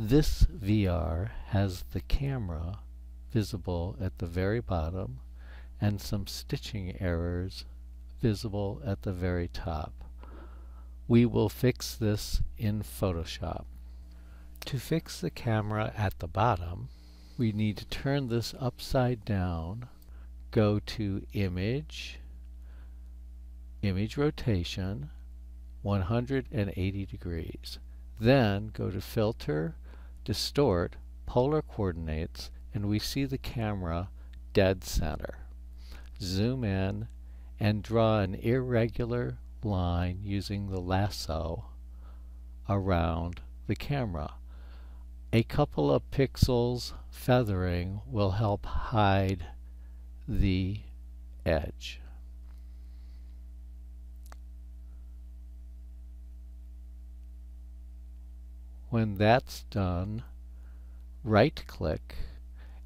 This VR has the camera visible at the very bottom and some stitching errors visible at the very top. We will fix this in Photoshop. To fix the camera at the bottom, we need to turn this upside down, go to Image, Image Rotation, 180 degrees. Then go to Filter, Distort, Polar Coordinates, and we see the camera dead center. Zoom in and draw an irregular line using the lasso around the camera. A couple of pixels feathering will help hide the edge. When that's done, right-click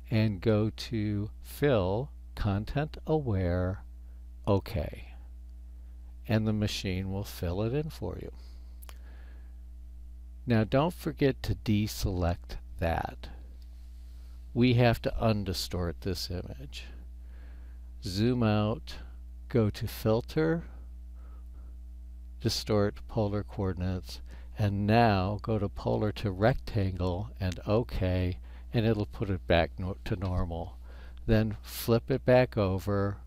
and go to Fill, Content Aware, OK. And the machine will fill it in for you. Now don't forget to deselect that. We have to undistort this image. Zoom out, go to Filter, Distort, Polar Coordinates, and now go to Polar to Rectangle and OK, and it'll put it back to normal. Then flip it back over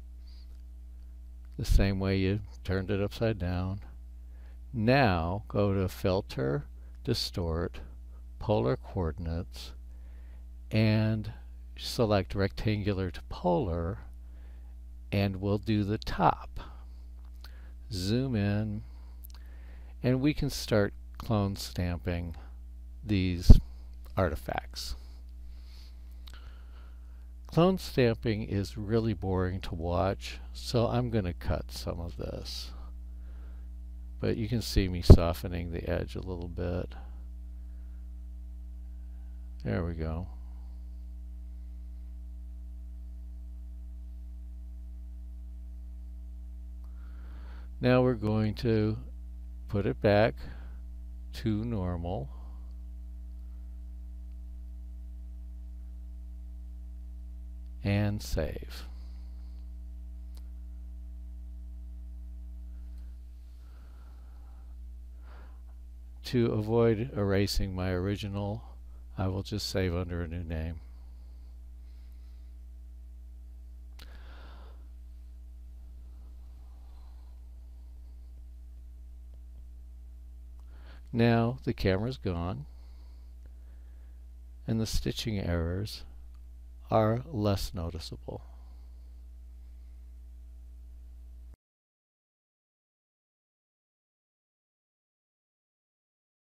the same way you turned it upside down. Now go to Filter, Distort, Polar Coordinates, and select Rectangular to Polar, and we'll do the top. Zoom in, and we can start clone stamping these artifacts. Clone stamping is really boring to watch, so I'm going to cut some of this. But you can see me softening the edge a little bit. There we go. Now we're going to put it back to normal. And save. To avoid erasing my original, I will just save under a new name. Now the camera's gone, and the stitching errors are less noticeable.